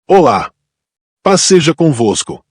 Olá! Paz seja convosco.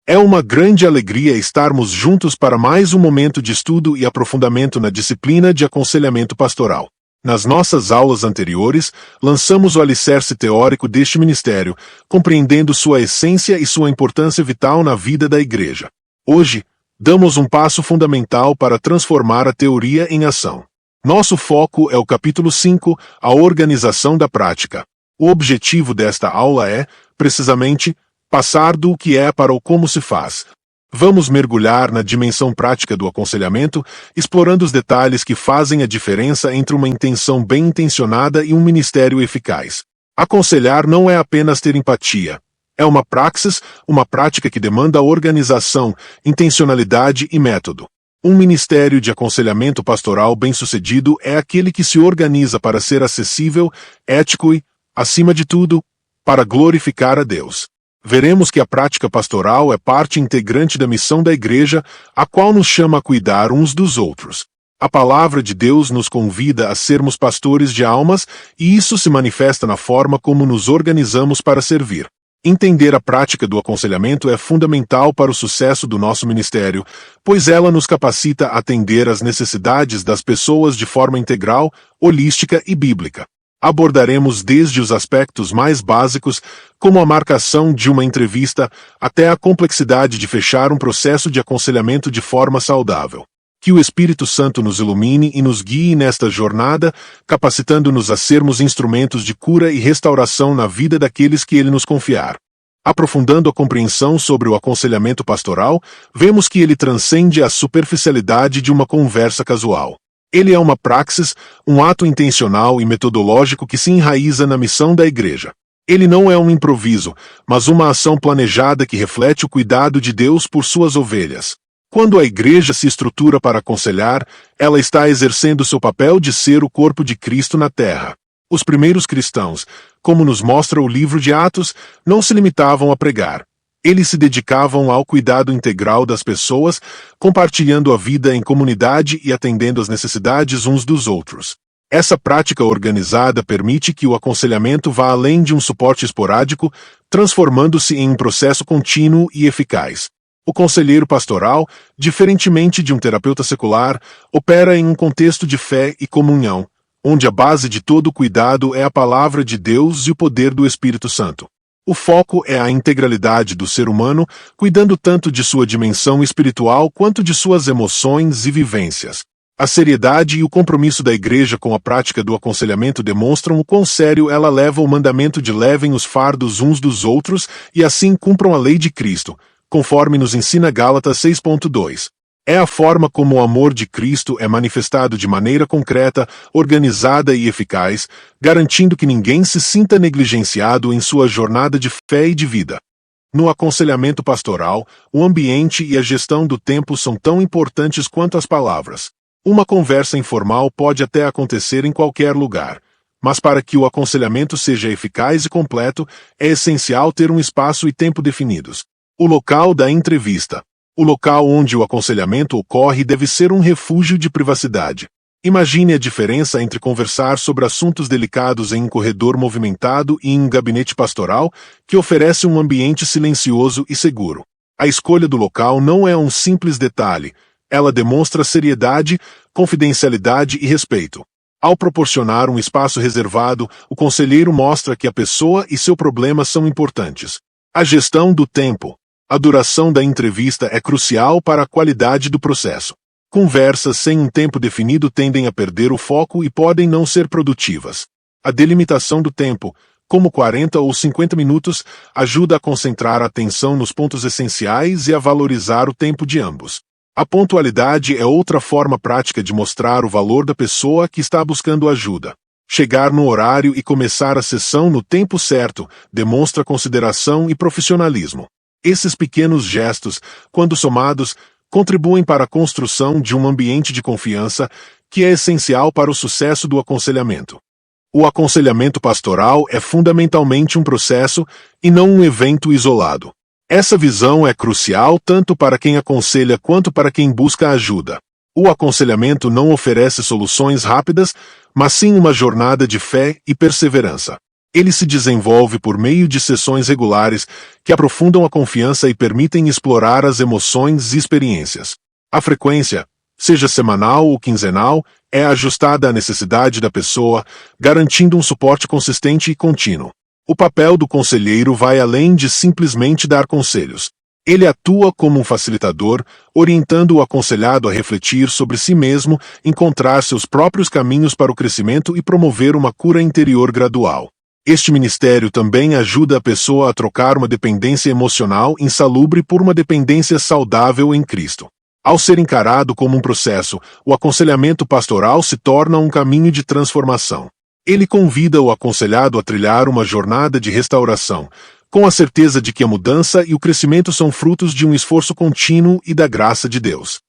É uma grande alegria estarmos juntos para mais um momento de estudo e aprofundamento na disciplina de aconselhamento pastoral. Nas nossas aulas anteriores, lançamos o alicerce teórico deste ministério, compreendendo sua essência e sua importância vital na vida da Igreja. Hoje, damos um passo fundamental para transformar a teoria em ação. Nosso foco é o capítulo 5, a organização da prática. O objetivo desta aula é, precisamente, passar do que é para o como se faz. Vamos mergulhar na dimensão prática do aconselhamento, explorando os detalhes que fazem a diferença entre uma intenção bem intencionada e um ministério eficaz. Aconselhar não é apenas ter empatia. É uma praxis, uma prática que demanda organização, intencionalidade e método. Um ministério de aconselhamento pastoral bem-sucedido é aquele que se organiza para ser acessível, ético e, acima de tudo, para glorificar a Deus. Veremos que a prática pastoral é parte integrante da missão da Igreja, a qual nos chama a cuidar uns dos outros. A palavra de Deus nos convida a sermos pastores de almas, e isso se manifesta na forma como nos organizamos para servir. Entender a prática do aconselhamento é fundamental para o sucesso do nosso ministério, pois ela nos capacita a atender às necessidades das pessoas de forma integral, holística e bíblica. Abordaremos desde os aspectos mais básicos, como a marcação de uma entrevista, até a complexidade de fechar um processo de aconselhamento de forma saudável. Que o Espírito Santo nos ilumine e nos guie nesta jornada, capacitando-nos a sermos instrumentos de cura e restauração na vida daqueles que Ele nos confiar. Aprofundando a compreensão sobre o aconselhamento pastoral, vemos que ele transcende a superficialidade de uma conversa casual. Ele é uma praxis, um ato intencional e metodológico que se enraiza na missão da Igreja. Ele não é um improviso, mas uma ação planejada que reflete o cuidado de Deus por suas ovelhas. Quando a Igreja se estrutura para aconselhar, ela está exercendo seu papel de ser o corpo de Cristo na terra. Os primeiros cristãos, como nos mostra o livro de Atos, não se limitavam a pregar. Eles se dedicavam ao cuidado integral das pessoas, compartilhando a vida em comunidade e atendendo às necessidades uns dos outros. Essa prática organizada permite que o aconselhamento vá além de um suporte esporádico, transformando-se em um processo contínuo e eficaz. O conselheiro pastoral, diferentemente de um terapeuta secular, opera em um contexto de fé e comunhão, onde a base de todo o cuidado é a palavra de Deus e o poder do Espírito Santo. O foco é a integralidade do ser humano, cuidando tanto de sua dimensão espiritual quanto de suas emoções e vivências. A seriedade e o compromisso da Igreja com a prática do aconselhamento demonstram o quão sério ela leva o mandamento de levem os fardos uns dos outros e assim cumpram a lei de Cristo, conforme nos ensina Gálatas 6.2. É a forma como o amor de Cristo é manifestado de maneira concreta, organizada e eficaz, garantindo que ninguém se sinta negligenciado em sua jornada de fé e de vida. No aconselhamento pastoral, o ambiente e a gestão do tempo são tão importantes quanto as palavras. Uma conversa informal pode até acontecer em qualquer lugar, mas para que o aconselhamento seja eficaz e completo, é essencial ter um espaço e tempo definidos. O local da entrevista. O local onde o aconselhamento ocorre deve ser um refúgio de privacidade. Imagine a diferença entre conversar sobre assuntos delicados em um corredor movimentado e em um gabinete pastoral, que oferece um ambiente silencioso e seguro. A escolha do local não é um simples detalhe, ela demonstra seriedade, confidencialidade e respeito. Ao proporcionar um espaço reservado, o conselheiro mostra que a pessoa e seu problema são importantes. A gestão do tempo. A duração da entrevista é crucial para a qualidade do processo. Conversas sem um tempo definido tendem a perder o foco e podem não ser produtivas. A delimitação do tempo, como 40 ou 50 minutos, ajuda a concentrar a atenção nos pontos essenciais e a valorizar o tempo de ambos. A pontualidade é outra forma prática de mostrar o valor da pessoa que está buscando ajuda. Chegar no horário e começar a sessão no tempo certo demonstra consideração e profissionalismo. Esses pequenos gestos, quando somados, contribuem para a construção de um ambiente de confiança que é essencial para o sucesso do aconselhamento. O aconselhamento pastoral é fundamentalmente um processo e não um evento isolado. Essa visão é crucial tanto para quem aconselha quanto para quem busca ajuda. O aconselhamento não oferece soluções rápidas, mas sim uma jornada de fé e perseverança. Ele se desenvolve por meio de sessões regulares que aprofundam a confiança e permitem explorar as emoções e experiências. A frequência, seja semanal ou quinzenal, é ajustada à necessidade da pessoa, garantindo um suporte consistente e contínuo. O papel do conselheiro vai além de simplesmente dar conselhos. Ele atua como um facilitador, orientando o aconselhado a refletir sobre si mesmo, encontrar seus próprios caminhos para o crescimento e promover uma cura interior gradual. Este ministério também ajuda a pessoa a trocar uma dependência emocional insalubre por uma dependência saudável em Cristo. Ao ser encarado como um processo, o aconselhamento pastoral se torna um caminho de transformação. Ele convida o aconselhado a trilhar uma jornada de restauração, com a certeza de que a mudança e o crescimento são frutos de um esforço contínuo e da graça de Deus.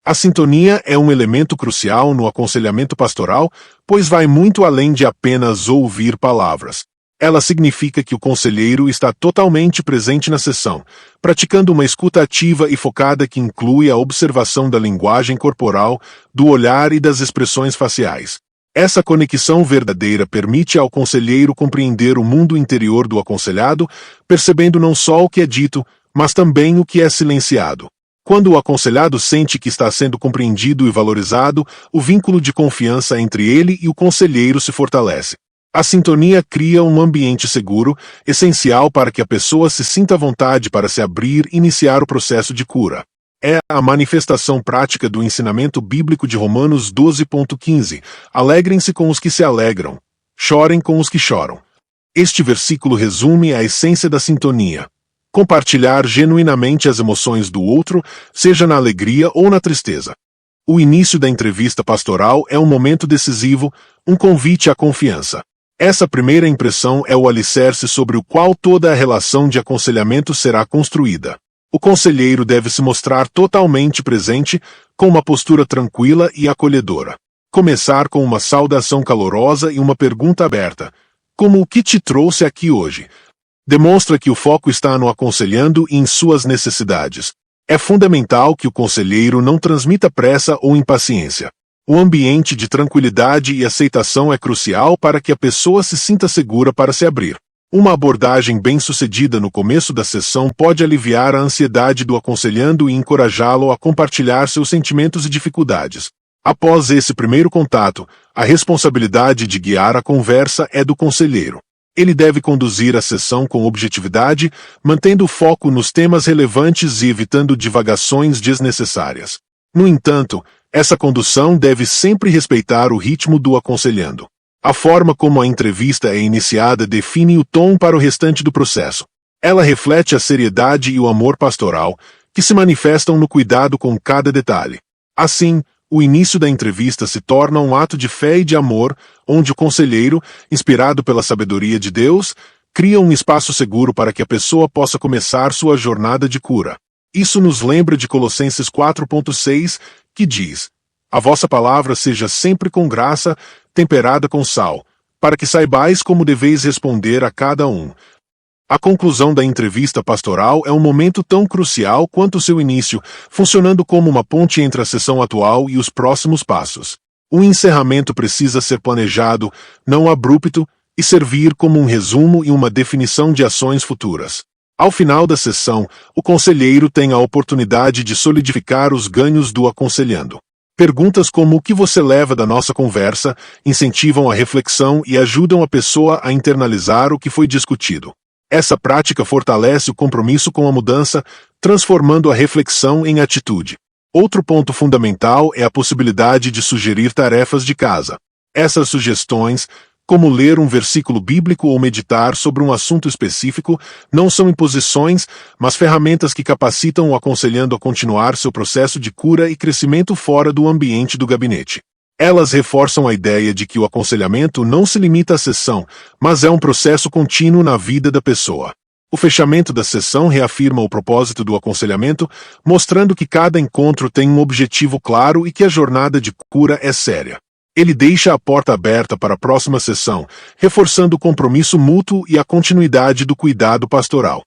A sintonia é um elemento crucial no aconselhamento pastoral, pois vai muito além de apenas ouvir palavras. Ela significa que o conselheiro está totalmente presente na sessão, praticando uma escuta ativa e focada que inclui a observação da linguagem corporal, do olhar e das expressões faciais. Essa conexão verdadeira permite ao conselheiro compreender o mundo interior do aconselhado, percebendo não só o que é dito, mas também o que é silenciado. Quando o aconselhado sente que está sendo compreendido e valorizado, o vínculo de confiança entre ele e o conselheiro se fortalece. A sintonia cria um ambiente seguro, essencial para que a pessoa se sinta à vontade para se abrir e iniciar o processo de cura. É a manifestação prática do ensinamento bíblico de Romanos 12,15. Alegrem-se com os que se alegram, chorem com os que choram. Este versículo resume a essência da sintonia. Compartilhar genuinamente as emoções do outro, seja na alegria ou na tristeza. O início da entrevista pastoral é um momento decisivo, um convite à confiança. Essa primeira impressão é o alicerce sobre o qual toda a relação de aconselhamento será construída. O conselheiro deve se mostrar totalmente presente, com uma postura tranquila e acolhedora. Começar com uma saudação calorosa e uma pergunta aberta, como o que te trouxe aqui hoje? Demonstra que o foco está no aconselhando e em suas necessidades. É fundamental que o conselheiro não transmita pressa ou impaciência. O ambiente de tranquilidade e aceitação é crucial para que a pessoa se sinta segura para se abrir. Uma abordagem bem-sucedida no começo da sessão pode aliviar a ansiedade do aconselhando e encorajá-lo a compartilhar seus sentimentos e dificuldades. Após esse primeiro contato, a responsabilidade de guiar a conversa é do conselheiro. Ele deve conduzir a sessão com objetividade, mantendo o foco nos temas relevantes e evitando divagações desnecessárias. No entanto, essa condução deve sempre respeitar o ritmo do aconselhando. A forma como a entrevista é iniciada define o tom para o restante do processo. Ela reflete a seriedade e o amor pastoral, que se manifestam no cuidado com cada detalhe. Assim, o início da entrevista se torna um ato de fé e de amor, onde o conselheiro, inspirado pela sabedoria de Deus, cria um espaço seguro para que a pessoa possa começar sua jornada de cura. Isso nos lembra de Colossenses 4,6, que diz: A vossa palavra seja sempre com graça, temperada com sal, para que saibais como deveis responder a cada um. A conclusão da entrevista pastoral é um momento tão crucial quanto o seu início, funcionando como uma ponte entre a sessão atual e os próximos passos. O encerramento precisa ser planejado, não abrupto, e servir como um resumo e uma definição de ações futuras. Ao final da sessão, o conselheiro tem a oportunidade de solidificar os ganhos do aconselhando. Perguntas como o que você leva da nossa conversa incentivam a reflexão e ajudam a pessoa a internalizar o que foi discutido. Essa prática fortalece o compromisso com a mudança, transformando a reflexão em atitude. Outro ponto fundamental é a possibilidade de sugerir tarefas de casa. Essas sugestões, como ler um versículo bíblico ou meditar sobre um assunto específico, não são imposições, mas ferramentas que capacitam o aconselhando a continuar seu processo de cura e crescimento fora do ambiente do gabinete. Elas reforçam a ideia de que o aconselhamento não se limita à sessão, mas é um processo contínuo na vida da pessoa. O fechamento da sessão reafirma o propósito do aconselhamento, mostrando que cada encontro tem um objetivo claro e que a jornada de cura é séria. Ele deixa a porta aberta para a próxima sessão, reforçando o compromisso mútuo e a continuidade do cuidado pastoral.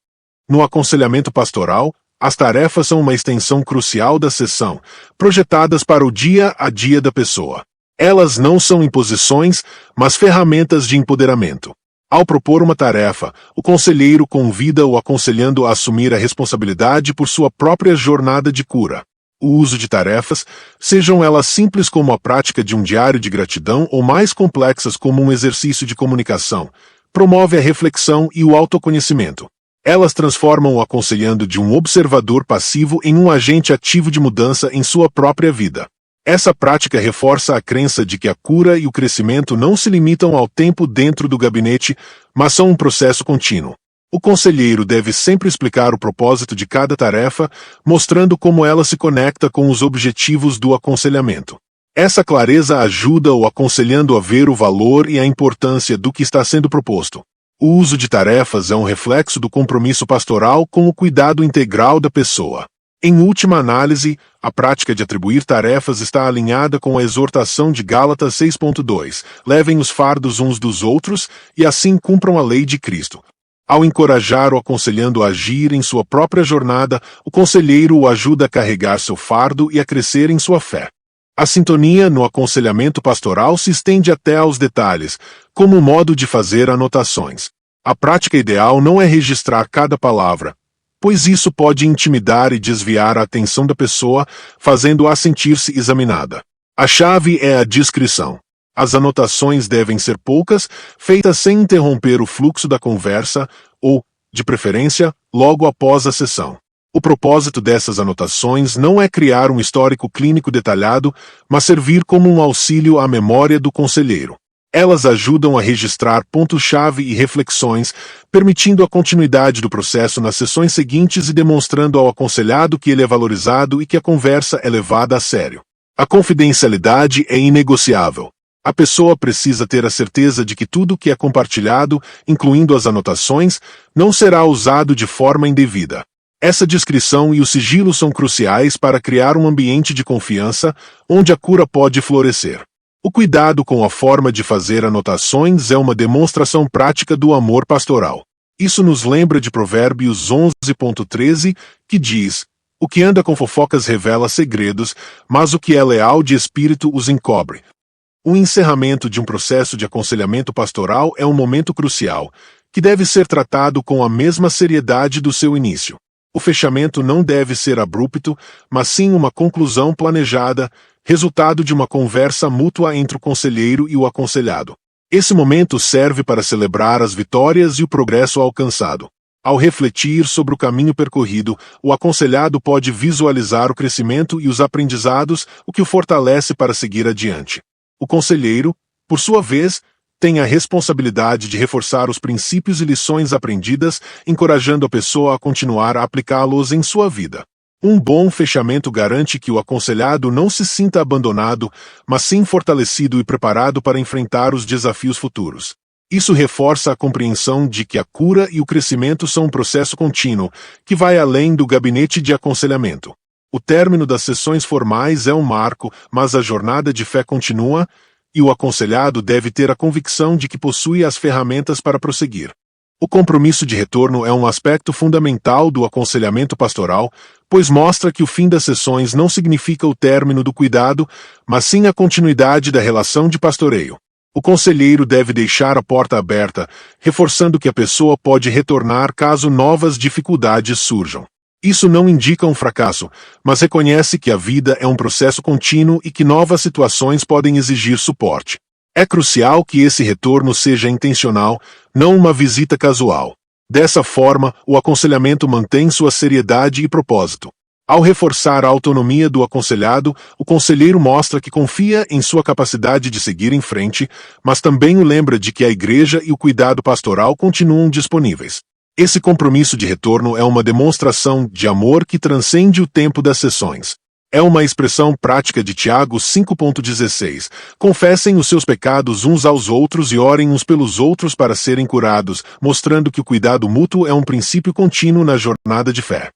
No aconselhamento pastoral, as tarefas são uma extensão crucial da sessão, projetadas para o dia a dia da pessoa. Elas não são imposições, mas ferramentas de empoderamento. Ao propor uma tarefa, o conselheiro convida o aconselhando a assumir a responsabilidade por sua própria jornada de cura. O uso de tarefas, sejam elas simples como a prática de um diário de gratidão ou mais complexas como um exercício de comunicação, promove a reflexão e o autoconhecimento. Elas transformam o aconselhando de um observador passivo em um agente ativo de mudança em sua própria vida. Essa prática reforça a crença de que a cura e o crescimento não se limitam ao tempo dentro do gabinete, mas são um processo contínuo. O conselheiro deve sempre explicar o propósito de cada tarefa, mostrando como ela se conecta com os objetivos do aconselhamento. Essa clareza ajuda o aconselhando a ver o valor e a importância do que está sendo proposto. O uso de tarefas é um reflexo do compromisso pastoral com o cuidado integral da pessoa. Em última análise, a prática de atribuir tarefas está alinhada com a exortação de Gálatas 6.2, levem os fardos uns dos outros e assim cumpram a lei de Cristo. Ao encorajar o aconselhando a agir em sua própria jornada, o conselheiro o ajuda a carregar seu fardo e a crescer em sua fé. A sintonia no aconselhamento pastoral se estende até aos detalhes, como o modo de fazer anotações. A prática ideal não é registrar cada palavra, pois isso pode intimidar e desviar a atenção da pessoa, fazendo-a sentir-se examinada. A chave é a discrição. As anotações devem ser poucas, feitas sem interromper o fluxo da conversa ou, de preferência, logo após a sessão. O propósito dessas anotações não é criar um histórico clínico detalhado, mas servir como um auxílio à memória do conselheiro. Elas ajudam a registrar pontos-chave e reflexões, permitindo a continuidade do processo nas sessões seguintes e demonstrando ao aconselhado que ele é valorizado e que a conversa é levada a sério. A confidencialidade é inegociável. A pessoa precisa ter a certeza de que tudo que é compartilhado, incluindo as anotações, não será usado de forma indevida. Essa discrição e o sigilo são cruciais para criar um ambiente de confiança, onde a cura pode florescer. O cuidado com a forma de fazer anotações é uma demonstração prática do amor pastoral. Isso nos lembra de Provérbios 11.13, que diz: o que anda com fofocas revela segredos, mas o que é leal de espírito os encobre. O encerramento de um processo de aconselhamento pastoral é um momento crucial, que deve ser tratado com a mesma seriedade do seu início. O fechamento não deve ser abrupto, mas sim uma conclusão planejada, resultado de uma conversa mútua entre o conselheiro e o aconselhado. Esse momento serve para celebrar as vitórias e o progresso alcançado. Ao refletir sobre o caminho percorrido, o aconselhado pode visualizar o crescimento e os aprendizados, o que o fortalece para seguir adiante. O conselheiro, por sua vez, tem a responsabilidade de reforçar os princípios e lições aprendidas, encorajando a pessoa a continuar a aplicá-los em sua vida. Um bom fechamento garante que o aconselhado não se sinta abandonado, mas sim fortalecido e preparado para enfrentar os desafios futuros. Isso reforça a compreensão de que a cura e o crescimento são um processo contínuo, que vai além do gabinete de aconselhamento. O término das sessões formais é um marco, mas a jornada de fé continua, e o aconselhado deve ter a convicção de que possui as ferramentas para prosseguir. O compromisso de retorno é um aspecto fundamental do aconselhamento pastoral, pois mostra que o fim das sessões não significa o término do cuidado, mas sim a continuidade da relação de pastoreio. O conselheiro deve deixar a porta aberta, reforçando que a pessoa pode retornar caso novas dificuldades surjam. Isso não indica um fracasso, mas reconhece que a vida é um processo contínuo e que novas situações podem exigir suporte. É crucial que esse retorno seja intencional, não uma visita casual. Dessa forma, o aconselhamento mantém sua seriedade e propósito. Ao reforçar a autonomia do aconselhado, o conselheiro mostra que confia em sua capacidade de seguir em frente, mas também o lembra de que a igreja e o cuidado pastoral continuam disponíveis. Esse compromisso de retorno é uma demonstração de amor que transcende o tempo das sessões. É uma expressão prática de Tiago 5.16. Confessem os seus pecados uns aos outros e orem uns pelos outros para serem curados, mostrando que o cuidado mútuo é um princípio contínuo na jornada de fé.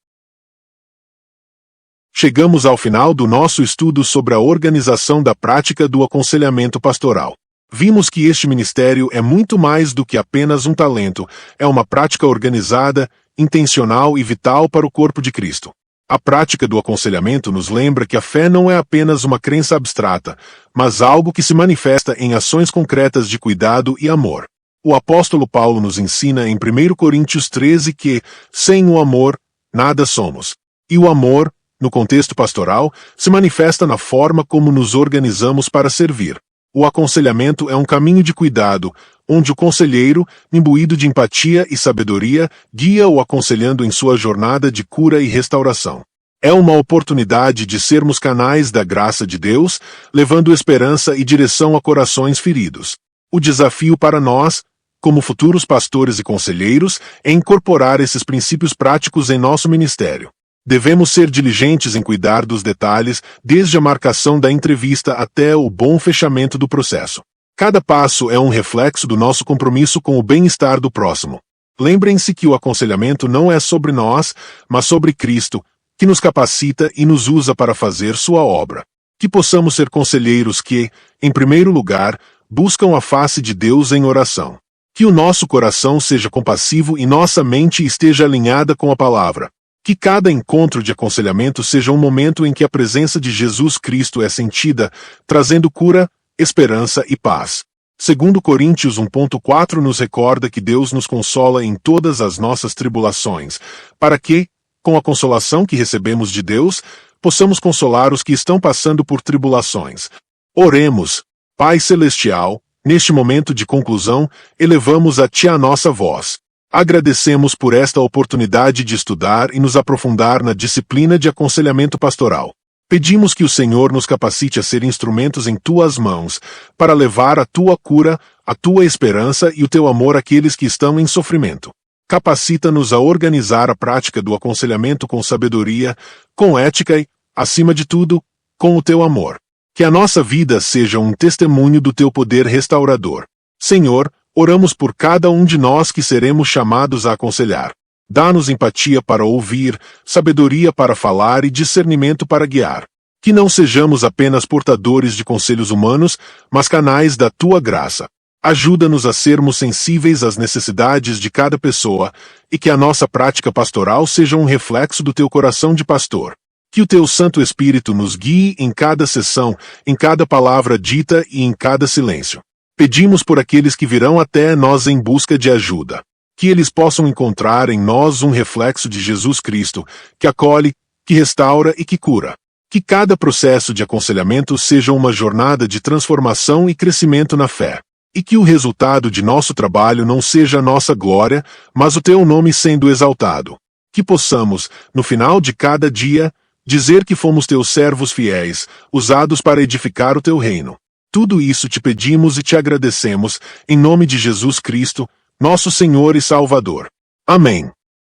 Chegamos ao final do nosso estudo sobre a organização da prática do aconselhamento pastoral. Vimos que este ministério é muito mais do que apenas um talento, é uma prática organizada, intencional e vital para o corpo de Cristo. A prática do aconselhamento nos lembra que a fé não é apenas uma crença abstrata, mas algo que se manifesta em ações concretas de cuidado e amor. O apóstolo Paulo nos ensina em 1 Coríntios 13 que, sem o amor, nada somos. E o amor, no contexto pastoral, se manifesta na forma como nos organizamos para servir. O aconselhamento é um caminho de cuidado, onde o conselheiro, imbuído de empatia e sabedoria, guia o aconselhando em sua jornada de cura e restauração. É uma oportunidade de sermos canais da graça de Deus, levando esperança e direção a corações feridos. O desafio para nós, como futuros pastores e conselheiros, é incorporar esses princípios práticos em nosso ministério. Devemos ser diligentes em cuidar dos detalhes, desde a marcação da entrevista até o bom fechamento do processo. Cada passo é um reflexo do nosso compromisso com o bem-estar do próximo. Lembrem-se que o aconselhamento não é sobre nós, mas sobre Cristo, que nos capacita e nos usa para fazer sua obra. Que possamos ser conselheiros que, em primeiro lugar, buscam a face de Deus em oração. Que o nosso coração seja compassivo e nossa mente esteja alinhada com a palavra. Que cada encontro de aconselhamento seja um momento em que a presença de Jesus Cristo é sentida, trazendo cura, esperança e paz. 2 Coríntios 1.4 nos recorda que Deus nos consola em todas as nossas tribulações, para que, com a consolação que recebemos de Deus, possamos consolar os que estão passando por tribulações. Oremos, Pai Celestial, neste momento de conclusão, elevamos a Ti a nossa voz. Agradecemos por esta oportunidade de estudar e nos aprofundar na disciplina de aconselhamento pastoral. Pedimos que o Senhor nos capacite a ser instrumentos em Tuas mãos, para levar a Tua cura, a Tua esperança e o Teu amor àqueles que estão em sofrimento. Capacita-nos a organizar a prática do aconselhamento com sabedoria, com ética e, acima de tudo, com o Teu amor. Que a nossa vida seja um testemunho do Teu poder restaurador. Senhor, oramos por cada um de nós que seremos chamados a aconselhar. Dá-nos empatia para ouvir, sabedoria para falar e discernimento para guiar. Que não sejamos apenas portadores de conselhos humanos, mas canais da Tua graça. Ajuda-nos a sermos sensíveis às necessidades de cada pessoa e que a nossa prática pastoral seja um reflexo do Teu coração de pastor. Que o Teu Santo Espírito nos guie em cada sessão, em cada palavra dita e em cada silêncio. Pedimos por aqueles que virão até nós em busca de ajuda. Que eles possam encontrar em nós um reflexo de Jesus Cristo, que acolhe, que restaura e que cura. Que cada processo de aconselhamento seja uma jornada de transformação e crescimento na fé. E que o resultado de nosso trabalho não seja a nossa glória, mas o Teu nome sendo exaltado. Que possamos, no final de cada dia, dizer que fomos Teus servos fiéis, usados para edificar o Teu reino. Tudo isso te pedimos e te agradecemos, em nome de Jesus Cristo, nosso Senhor e Salvador. Amém.